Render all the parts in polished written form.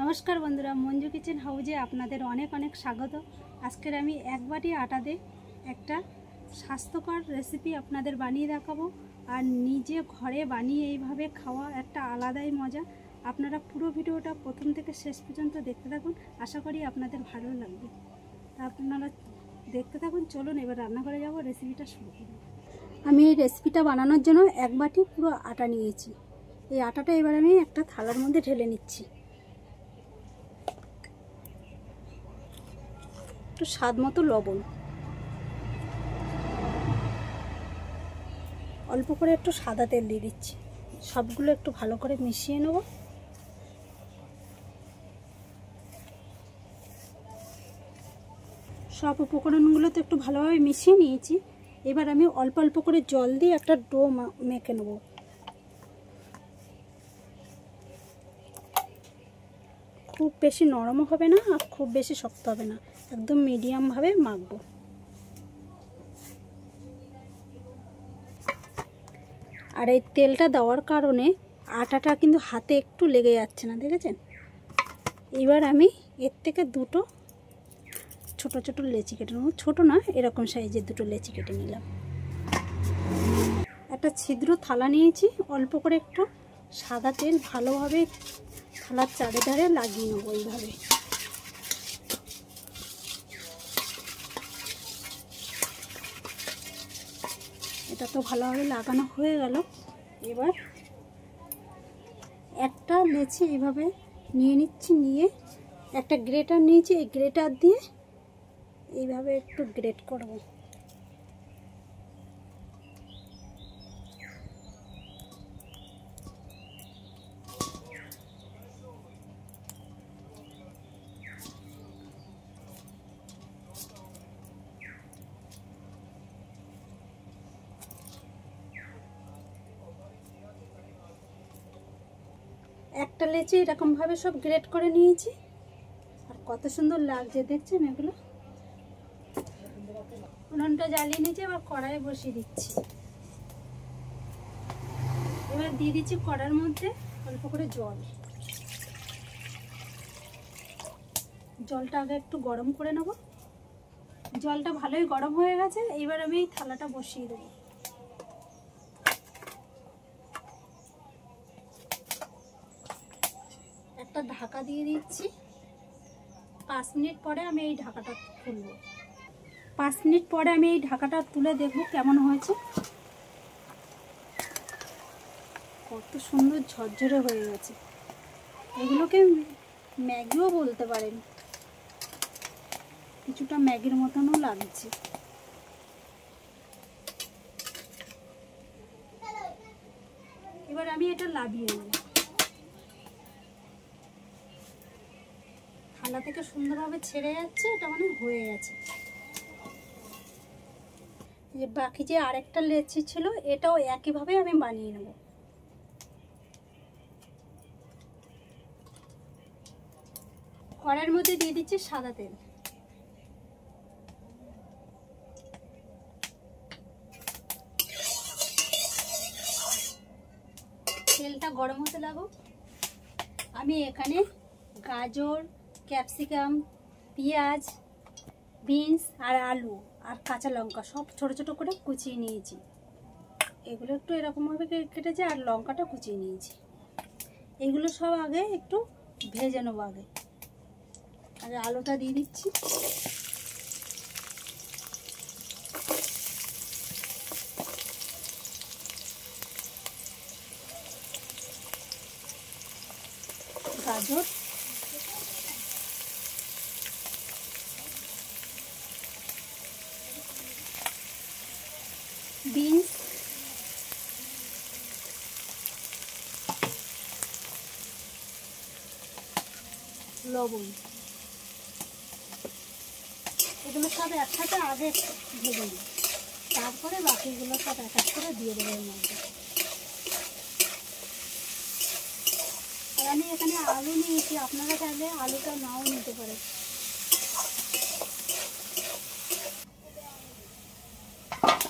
নমস্কার বন্ধুরা, মঞ্জু কিচেন হাউজে আপনাদের অনেক অনেক স্বাগত। আজকের আমি এক বাটি আটা দিয়ে একটা স্বাস্থ্যকর রেসিপি আপনাদের বানিয়ে দেখাবো। আর নিজে ঘরে বানিয়ে এইভাবে খাওয়া একটা আলাদাই মজা। আপনারা পুরো ভিডিওটা প্রথম থেকে শেষ পর্যন্ত দেখতে থাকুন, আশা করি আপনাদের ভালো লাগবে। তা আপনারা দেখতে থাকুন। চলুন এবার রান্নাঘরে যাব, রেসিপিটা শুরু করব। আমি এই রেসিপিটা বানানোর জন্য এক বাটি পুরো আটা নিয়েছি। এই আটাটা এবার আমি একটা থালার মধ্যে ঢেলে নিচ্ছি। একটু স্বাদ মতো লবণ, অল্প করে একটু সাদা তেল দিয়ে দিচ্ছি। সবগুলো একটু ভালো করে মিশিয়ে নেব। সব উপকরণগুলো তো একটু ভালোভাবে মিশিয়ে নিয়েছি। এবার আমি অল্প অল্প করে জল দিয়ে একটা ডো মেখে নেব। খুব বেশি নরমও হবে না আর খুব বেশি শক্ত হবে না, একদম মিডিয়ামভাবে মাখবো। আর এই তেলটা দেওয়ার কারণে আটাটা কিন্তু হাতে একটু লেগে যাচ্ছে না, দেখেছেন? এবার আমি এর থেকে দুটো ছোট ছোট লেচি কেটে নেব। ছোটো না, এরকম সাইজের দুটো লেচি কেটে নিলাম। একটা ছিদ্র থালা নিয়েছি, অল্প করে একটু সাদা তেল ভালোভাবে থালার চারিধারে লাগিয়ে নেবো এইভাবে। এটা তো ভালোভাবে লাগানো হয়ে গেল। এবার একটা লেচি এইভাবে নিয়ে নিচ্ছি, নিয়ে একটা গ্রেটার নিয়েছি, এই গ্রেটার দিয়ে এইভাবে একটু গ্রেট করব। একটা লেচি এরকমভাবে সব গ্রেট করে নিয়েছি। আর কত সুন্দর লাগছে দেখছেন এগুলো। উনুনটা জ্বালিয়ে নিয়েছি, এবার কড়াইয়ে বসিয়ে দিচ্ছি। এবার দিয়ে দিচ্ছি কড়ার মধ্যে অল্প করে জল। জলটা আগে একটু গরম করে নেব। জলটা ভালোই গরম হয়ে গেছে। এবার আমি এই থালাটা বসিয়ে দেবো। একটা ঢাকা দিয়ে দিচ্ছি। 5 মিনিট পরে আমি এই ঢাকাটা খুলব। 5 মিনিট পরে আমি এই ঢাকাটা তুলে দেখব কেমন হয়েছে। কত সুন্দর ঝরঝরে হয়ে গেছে। এগুলোকে ম্যাগিও বলতে পারেন, কিছুটা ম্যাগির মতনও লাগছে। এবার আমি এটা লাভিয়ে নেব। থালা থেকে সুন্দরভাবে ছেড়ে যাচ্ছে, এটা মানে হয়ে গেছে। যে বাকি যে আরেকটা লেচি ছিল, এটাও একইভাবে আমি বানিয়ে নেব। কড়াইয়ের মধ্যে দিয়ে দিচ্ছি সাদা তেল। তেলটা গরম হতে লাগুক। আমি এখানে গাজর, ক্যাপসিকাম, পেঁয়াজ, বিনস আর আলু আর কাঁচা লঙ্কা সব ছোট ছোট করে কুচিয়ে নিয়েছি। এগুলো একটু এরকমভাবে কেটেছি, আর লঙ্কাটা কুচিয়ে নিয়েছি। এগুলো সব আগে একটু ভেজে নেবো। আগে আলুটা দিয়ে দিচ্ছি। গাজর, বিনস, লবণ, এগুলো সব একসাথে আগে ভেজে নিই, তারপরে বাকিগুলো সব এক এক করে দিয়ে দেবো এর মধ্যে। আর আমি এখানে আলু নিয়েছি, আপনারা চাইলে আলুটা নাও নিতে পারেন।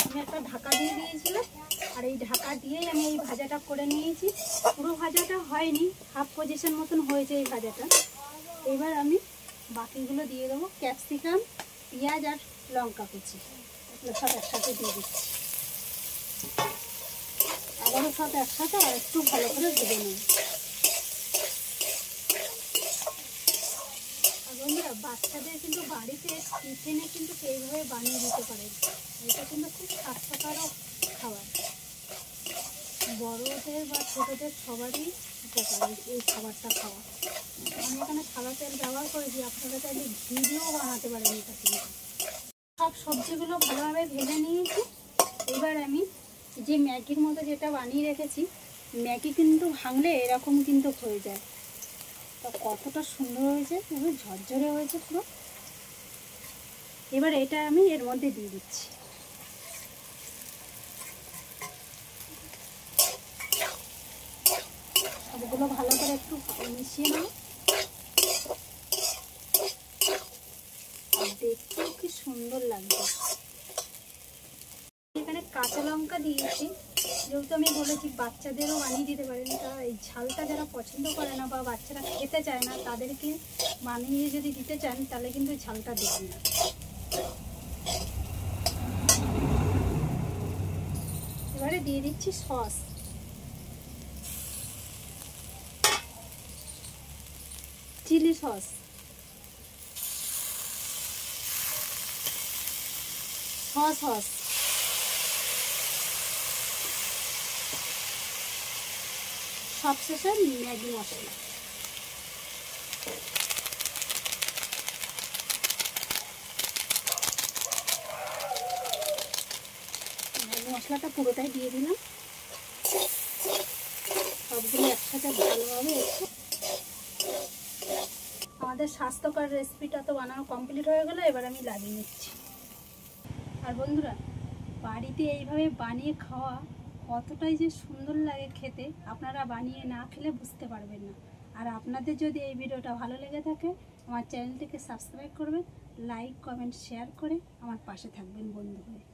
আমি একটা ঢাকা দিয়ে দিয়েছিলাম, আর এই ঢাকা দিয়েই আমি এই ভাজাটা করে নিয়েছি। পুরো ভাজাটা হয়নি, হাফ পজিশন মতন হয়েছে এই ভাজাটা। এবার আমি বাকিগুলো দিয়ে দেবো, ক্যাপসিকাম, পেঁয়াজ আর লঙ্কা কুচি, এগুলো সব একসাথে দিয়ে দিচ্ছি। আবারও সব একসাথে আর একটু ভালো করে ভেজে নেব। আর বন্ধুরা, বাচ্চাদের কিন্তু বাড়িতে টিফিনে কিন্তু এইভাবে বানিয়ে দিতে পারেন। এটা কিন্তু খুব স্বাস্থ্যকরও খাবার, বড়দের বা ছোটদের সবারই উপকার এই খাবারটা খাওয়া। আমি এখানে সাদা তেল ব্যবহার করেছি, আপনারা চাইলে ঘি দিয়েও বানাতে পারেন এটা। কিন্তু সব সবজিগুলো ভালোভাবে ভেজে নিয়েছি। এবার আমি যে ম্যাগির মতো যেটা বানিয়ে রেখেছি, ম্যাগি কিন্তু ভাঙলে এরকম কিন্তু হয়ে যায়। তা কতটা সুন্দর হয়েছে, পুরো ঝরঝরে হয়েছে পুরো। এবার এটা আমি এর মধ্যে দিয়ে দিচ্ছি। সবগুলো ভালো করে একটু মিশিয়ে নেব। দেখতেও কি সুন্দর লাগবে। এখানে কাঁচা লঙ্কা দিয়েছি, যেহেতু আমি বলেছি বাচ্চাদেরও বানিয়ে দিতে পারেন। তা এই ঝালটা যারা পছন্দ করে না বা বাচ্চারা খেতে চায় না, তাদেরকে বানিয়ে যদি দিতে চান তাহলে কিন্তু ঝালটা দেবেন না। এবারে দিয়ে দিচ্ছি সস, চিলি সস, সস, সবশেষে ম্যাগি মশলা। ম্যাগি মশলাটা পুরোটাই দিয়ে দিলাম। সবগুলো একসাথে ভালোভাবে একটু। আমাদের স্বাস্থ্যকর রেসিপিটা তো বানানো কমপ্লিট হয়ে গেলো। এবার আমি লাগিয়ে নিচ্ছি। আর বন্ধুরা, বাড়িতে এইভাবে বানিয়ে খাওয়া কতটাই যে সুন্দর লাগে খেতে, আপনারা বানিয়ে না খেলে বুঝতে পারবেন না। আর আপনাদের যদি এই ভিডিওটা ভালো লেগে থাকে, আমার চ্যানেলটিকে সাবস্ক্রাইব করবেন, লাইক কমেন্ট শেয়ার করে আমার পাশে থাকবেন বন্ধু হয়ে।